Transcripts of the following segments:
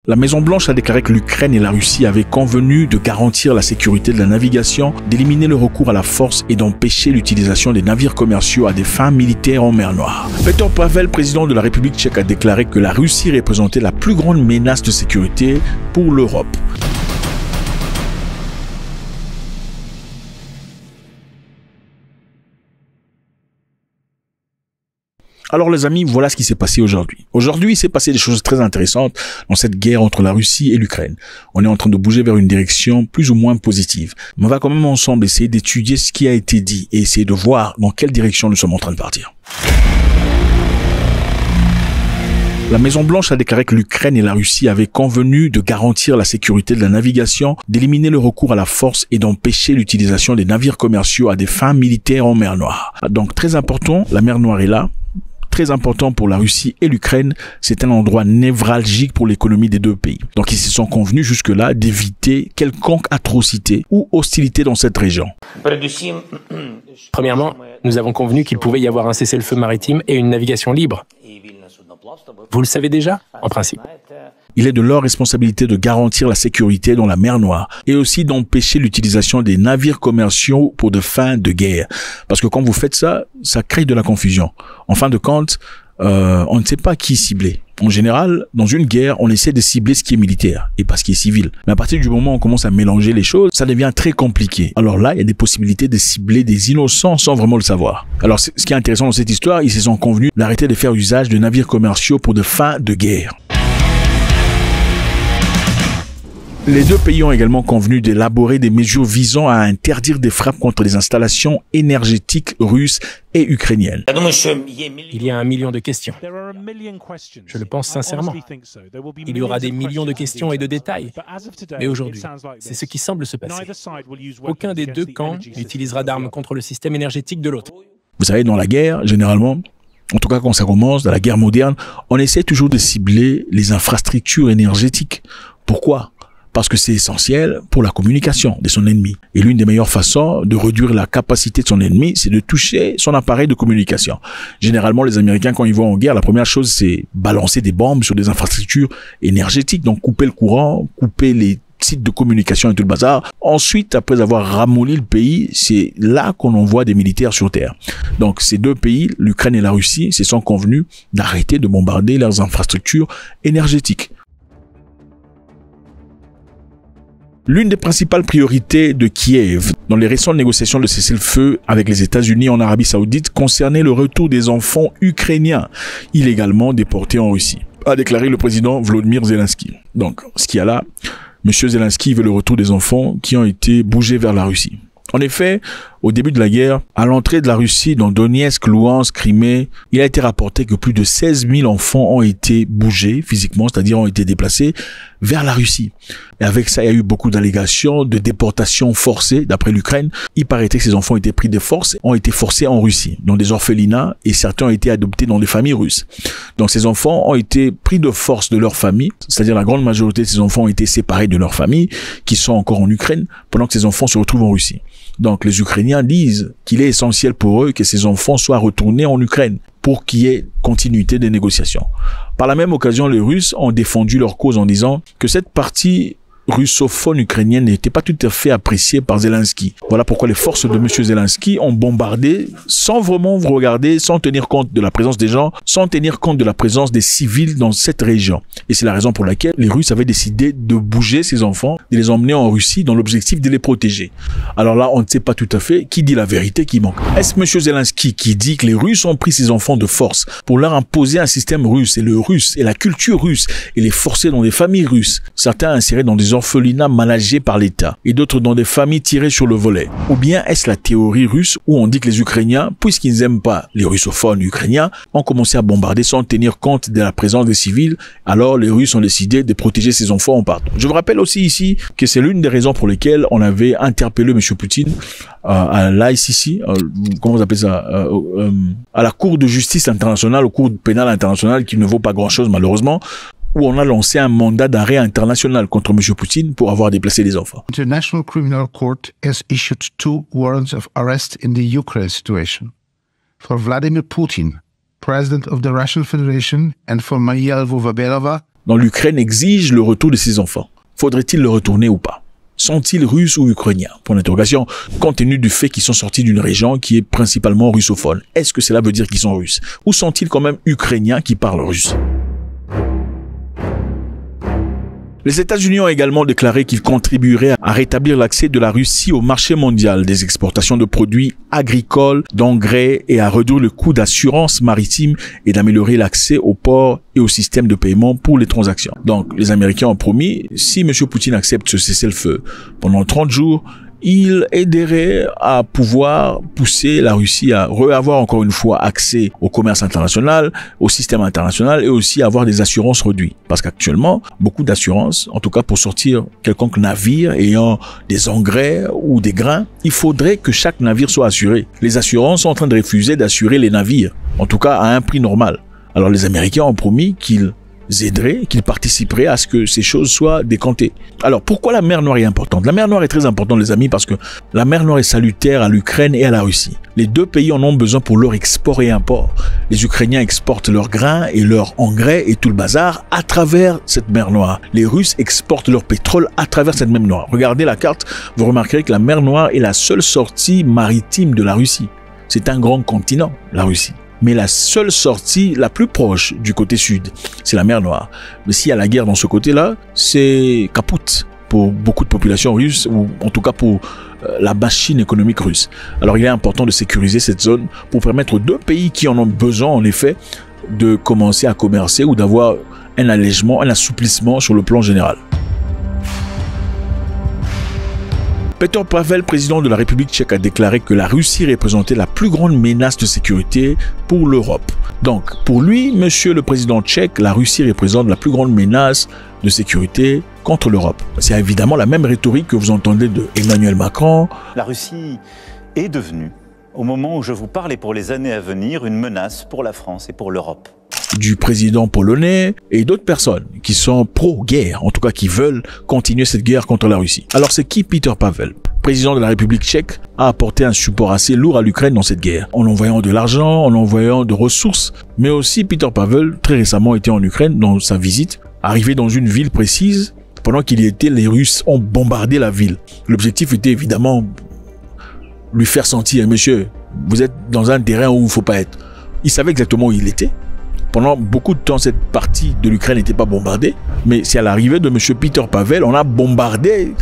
La Maison-Blanche a déclaré que l'Ukraine et la Russie avaient convenu de garantir la sécurité de la navigation, d'éliminer le recours à la force et d'empêcher l'utilisation des navires commerciaux à des fins militaires en mer Noire. Petr Pavel, président de la République tchèque, a déclaré que la Russie représentait la plus grande menace de sécurité pour l'Europe. Alors les amis, voilà ce qui s'est passé aujourd'hui. Aujourd'hui, il s'est passé des choses très intéressantes dans cette guerre entre la Russie et l'Ukraine. On est en train de bouger vers une direction plus ou moins positive. Mais on va quand même ensemble essayer d'étudier ce qui a été dit et essayer de voir dans quelle direction nous sommes en train de partir. La Maison-Blanche a déclaré que l'Ukraine et la Russie avaient convenu de garantir la sécurité de la navigation, d'éliminer le recours à la force et d'empêcher l'utilisation des navires commerciaux à des fins militaires en mer Noire. Donc très important, la mer Noire est là. Très important pour la Russie et l'Ukraine, c'est un endroit névralgique pour l'économie des deux pays. Donc ils se sont convenus jusque-là d'éviter quelconque atrocité ou hostilité dans cette région. Premièrement, nous avons convenu qu'il pouvait y avoir un cessez-le-feu maritime et une navigation libre. Vous le savez déjà, en principe. Il est de leur responsabilité de garantir la sécurité dans la mer Noire et aussi d'empêcher l'utilisation des navires commerciaux pour de fins de guerre. Parce que quand vous faites ça, ça crée de la confusion. En fin de compte, on ne sait pas qui cibler. En général, dans une guerre, on essaie de cibler ce qui est militaire et pas ce qui est civil. Mais à partir du moment où on commence à mélanger les choses, ça devient très compliqué. Alors là, il y a des possibilités de cibler des innocents sans vraiment le savoir. Alors ce qui est intéressant dans cette histoire, ils se sont convenus d'arrêter de faire usage de navires commerciaux pour de fins de guerre. Les deux pays ont également convenu d'élaborer des mesures visant à interdire des frappes contre les installations énergétiques russes et ukrainiennes. Il y a 1 million de questions. Je le pense sincèrement. Il y aura des millions de questions et de détails. Mais aujourd'hui, c'est ce qui semble se passer. Aucun des deux camps n'utilisera d'armes contre le système énergétique de l'autre. Vous savez, dans la guerre, généralement, en tout cas quand ça commence, dans la guerre moderne, on essaie toujours de cibler les infrastructures énergétiques. Pourquoi ? Parce que c'est essentiel pour la communication de son ennemi. Et l'une des meilleures façons de réduire la capacité de son ennemi, c'est de toucher son appareil de communication. Généralement, les Américains, quand ils vont en guerre, la première chose, c'est balancer des bombes sur des infrastructures énergétiques. Donc, couper le courant, couper les sites de communication et tout le bazar. Ensuite, après avoir ramolli le pays, c'est là qu'on envoie des militaires sur terre. Donc, ces deux pays, l'Ukraine et la Russie, se sont convenus d'arrêter de bombarder leurs infrastructures énergétiques. L'une des principales priorités de Kiev dans les récentes négociations de cessez-le-feu avec les États-Unis en Arabie Saoudite concernait le retour des enfants ukrainiens illégalement déportés en Russie, a déclaré le président Volodymyr Zelensky. Donc, ce qu'il y a là, M. Zelensky veut le retour des enfants qui ont été bougés vers la Russie. En effet, au début de la guerre, à l'entrée de la Russie dans Donetsk, Louhansk, Crimée, il a été rapporté que plus de 16 000 enfants ont été bougés physiquement, c'est-à-dire ont été déplacés vers la Russie. Et avec ça, il y a eu beaucoup d'allégations de déportation forcée. D'après l'Ukraine, il paraîtrait que ces enfants ont été pris de force, ont été forcés en Russie, dans des orphelinats, et certains ont été adoptés dans des familles russes. Donc ces enfants ont été pris de force de leur famille, c'est-à-dire la grande majorité de ces enfants ont été séparés de leur famille, qui sont encore en Ukraine, pendant que ces enfants se retrouvent en Russie. Donc les Ukrainiens disent qu'il est essentiel pour eux que ces enfants soient retournés en Ukraine pour qu'il y ait continuité des négociations. Par la même occasion, les Russes ont défendu leur cause en disant que cette partie russophone ukrainienne n'était pas tout à fait appréciée par Zelensky. Voilà pourquoi les forces de M. Zelensky ont bombardé sans vraiment vous regarder, sans tenir compte de la présence des gens, sans tenir compte de la présence des civils dans cette région. Et c'est la raison pour laquelle les Russes avaient décidé de bouger ces enfants, de les emmener en Russie dans l'objectif de les protéger. Alors là, on ne sait pas tout à fait qui dit la vérité, qui manque. Est-ce M. Zelensky qui dit que les Russes ont pris ces enfants de force pour leur imposer un système russe et le russe et la culture russe et les forcer dans des familles russes, certains insérés dans des orphelinats managés par l'État et d'autres dans des familles tirées sur le volet? Ou bien est-ce la théorie russe où on dit que les Ukrainiens, puisqu'ils n'aiment pas les russophones ukrainiens, ont commencé à bombarder sans tenir compte de la présence des civils, alors les Russes ont décidé de protéger ces enfants en partant. Je vous rappelle aussi ici que c'est l'une des raisons pour lesquelles on avait interpellé M. Poutine à l'ICC, comment vous appelez ça, à la Cour de justice internationale, au Cour pénale internationale qui ne vaut pas grand-chose malheureusement, où on a lancé un mandat d'arrêt international contre M. Poutine pour avoir déplacé les enfants. International Criminal Court has issued 2 warrants of arrest in the Ukraine situation for Vladimir Putin, President of the Russian Federation, and for Maria Lvova-Belova. dans l'Ukraine exige le retour de ses enfants. Faudrait-il le retourner ou pas? Sont-ils russes ou ukrainiens? Point d'interrogation, compte tenu du fait qu'ils sont sortis d'une région qui est principalement russophone. Est-ce que cela veut dire qu'ils sont russes? Ou sont-ils quand même ukrainiens qui parlent russe? Les États-Unis ont également déclaré qu'ils contribueraient à rétablir l'accès de la Russie au marché mondial des exportations de produits agricoles, d'engrais et à réduire le coût d'assurance maritime et d'améliorer l'accès aux ports et au système de paiement pour les transactions. Donc, les Américains ont promis, si M. Poutine accepte ce cessez-le-feu pendant 30 jours, il aiderait à pouvoir pousser la Russie à avoir encore une fois accès au commerce international, au système international et aussi avoir des assurances réduites. Parce qu'actuellement, beaucoup d'assurances, en tout cas pour sortir quelconque navire ayant des engrais ou des grains, il faudrait que chaque navire soit assuré. Les assurances sont en train de refuser d'assurer les navires, en tout cas à un prix normal. Alors les Américains ont promis qu'ils aideraient, qu'ils participeraient à ce que ces choses soient décantées. Alors pourquoi la mer Noire est importante? La mer Noire est très importante les amis parce que la mer Noire est salutaire à l'Ukraine et à la Russie. Les deux pays en ont besoin pour leur export et import. Les Ukrainiens exportent leurs grains et leurs engrais et tout le bazar à travers cette mer Noire. Les Russes exportent leur pétrole à travers cette même Noire. Regardez la carte, vous remarquerez que la mer Noire est la seule sortie maritime de la Russie. C'est un grand continent, la Russie. Mais la seule sortie la plus proche du côté sud, c'est la mer Noire. Mais s'il y a la guerre dans ce côté-là, c'est caput pour beaucoup de populations russes, ou en tout cas pour la machine économique russe. Alors il est important de sécuriser cette zone pour permettre aux deux pays qui en ont besoin, en effet, de commencer à commercer ou d'avoir un allègement, un assouplissement sur le plan général. Petr Pavel, président de la République tchèque, a déclaré que la Russie représentait la plus grande menace de sécurité pour l'Europe. Donc, pour lui, monsieur le président tchèque, la Russie représente la plus grande menace de sécurité contre l'Europe. C'est évidemment la même rhétorique que vous entendez de Emmanuel Macron. La Russie est devenue, au moment où je vous parle et pour les années à venir, une menace pour la France et pour l'Europe. Du président polonais et d'autres personnes qui sont pro-guerre, en tout cas qui veulent continuer cette guerre contre la Russie. Alors c'est qui Petr Pavel, président de la République tchèque, a apporté un support assez lourd à l'Ukraine dans cette guerre, en envoyant de l'argent, en envoyant de ressources, mais aussi Petr Pavel, très récemment, était en Ukraine dans sa visite, arrivé dans une ville précise, pendant qu'il y était, les Russes ont bombardé la ville. L'objectif était évidemment lui faire sentir, monsieur, vous êtes dans un terrain où il ne faut pas être. Il savait exactement où il était. Pendant beaucoup de temps, cette partie de l'Ukraine n'était pas bombardée, mais c'est à l'arrivée de M. Petr Pavel, on a bombardé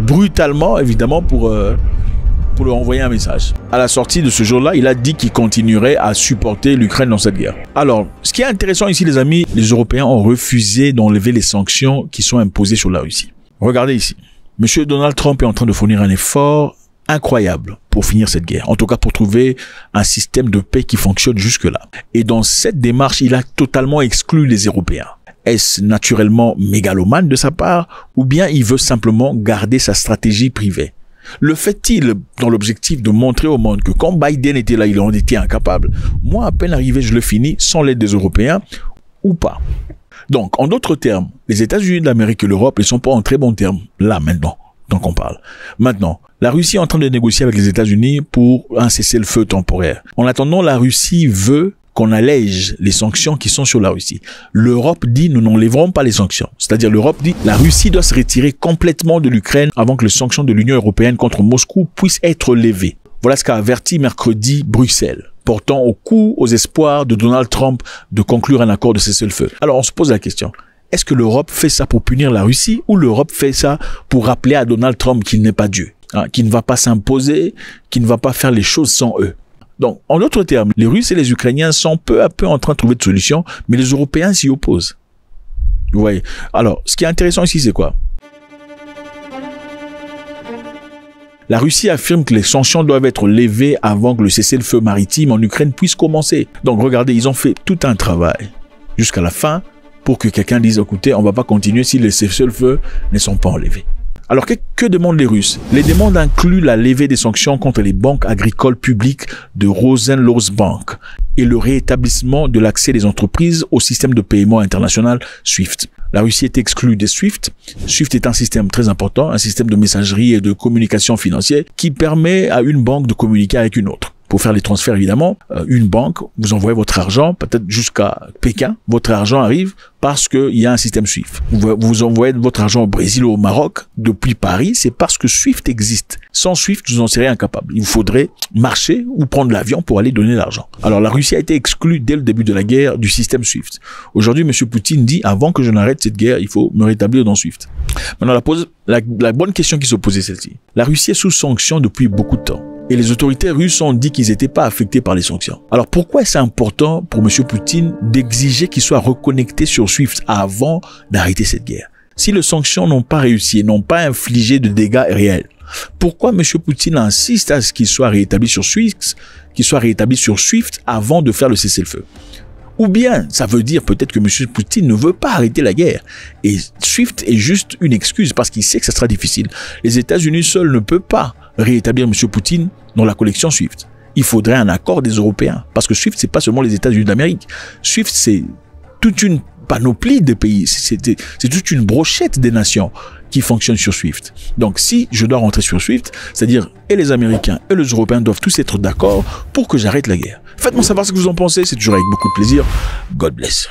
brutalement, évidemment, pour lui envoyer un message. À la sortie de ce jour-là, il a dit qu'il continuerait à supporter l'Ukraine dans cette guerre. Alors, ce qui est intéressant ici, les amis, les Européens ont refusé d'enlever les sanctions qui sont imposées sur la Russie. Regardez ici. M. Donald Trump est en train de fournir un effort incroyable pour finir cette guerre, en tout cas pour trouver un système de paix qui fonctionne jusque-là. Et dans cette démarche, il a totalement exclu les Européens. Est-ce naturellement mégalomane de sa part, ou bien il veut simplement garder sa stratégie privée? Le fait-il dans l'objectif de montrer au monde que quand Biden était là, il en était incapable? Moi, à peine arrivé, je le finis sans l'aide des Européens, ou pas? Donc, en d'autres termes, les États-Unis d'Amérique et l'Europe ne sont pas en très bons termes, là, maintenant, tant qu'on parle. Maintenant, la Russie est en train de négocier avec les États-Unis pour un cessez-le-feu temporaire. En attendant, la Russie veut qu'on allège les sanctions qui sont sur la Russie. L'Europe dit nous n'enlèverons pas les sanctions. C'est-à-dire l'Europe dit la Russie doit se retirer complètement de l'Ukraine avant que les sanctions de l'Union européenne contre Moscou puissent être levées. Voilà ce qu'a averti mercredi Bruxelles, portant au coup aux espoirs de Donald Trump de conclure un accord de cessez-le-feu. Alors on se pose la question. Est-ce que l'Europe fait ça pour punir la Russie ou l'Europe fait ça pour rappeler à Donald Trump qu'il n'est pas Dieu, qui ne va pas s'imposer, qui ne va pas faire les choses sans eux? Donc, en d'autres termes, les Russes et les Ukrainiens sont peu à peu en train de trouver de solutions, mais les Européens s'y opposent. Vous voyez? Alors, ce qui est intéressant ici, c'est quoi? La Russie affirme que les sanctions doivent être levées avant que le cessez-le-feu maritime en Ukraine puisse commencer. Donc, regardez, ils ont fait tout un travail jusqu'à la fin pour que quelqu'un dise, écoutez, on ne va pas continuer si les cessez-le-feu ne sont pas enlevés. Alors, que demandent les Russes? Les demandes incluent la levée des sanctions contre les banques agricoles publiques de Rosenlosbank et le rétablissement de l'accès des entreprises au système de paiement international SWIFT. La Russie est exclue des SWIFT. SWIFT est un système très important, un système de messagerie et de communication financière qui permet à une banque de communiquer avec une autre. pour faire les transferts, évidemment. Une banque, vous envoyez votre argent, peut-être jusqu'à Pékin. Votre argent arrive parce qu'il y a un système SWIFT. Vous envoyez votre argent au Brésil ou au Maroc, depuis Paris, c'est parce que SWIFT existe. Sans SWIFT, vous en serez incapable. Il vous faudrait marcher ou prendre l'avion pour aller donner l'argent. Alors, la Russie a été exclue dès le début de la guerre du système SWIFT. Aujourd'hui, M. Poutine dit, avant que je n'arrête cette guerre, il faut me rétablir dans SWIFT. Maintenant, la bonne question qui se posait, celle-ci. La Russie est sous sanctions depuis beaucoup de temps. Et les autorités russes ont dit qu'ils n'étaient pas affectés par les sanctions. Alors pourquoi est-ce important pour M. Poutine d'exiger qu'il soit reconnecté sur SWIFT avant d'arrêter cette guerre? Si les sanctions n'ont pas réussi et n'ont pas infligé de dégâts réels, pourquoi M. Poutine insiste à ce qu'il soit rétabli sur SWIFT, avant de faire le cessez-le-feu? Ou bien, ça veut dire peut-être que M. Poutine ne veut pas arrêter la guerre. Et SWIFT est juste une excuse parce qu'il sait que ça sera difficile. Les États-Unis seuls ne peuvent pas rétablir M. Poutine dans la collection SWIFT. Il faudrait un accord des Européens. Parce que SWIFT, c'est pas seulement les États-Unis d'Amérique. SWIFT, c'est toute une panoplie de pays. C'est toute une brochette des nations qui fonctionnent sur SWIFT. Donc, si je dois rentrer sur SWIFT, c'est-à-dire et les Américains et les Européens doivent tous être d'accord pour que j'arrête la guerre. Faites-moi savoir ce que vous en pensez. C'est toujours avec beaucoup de plaisir. God bless.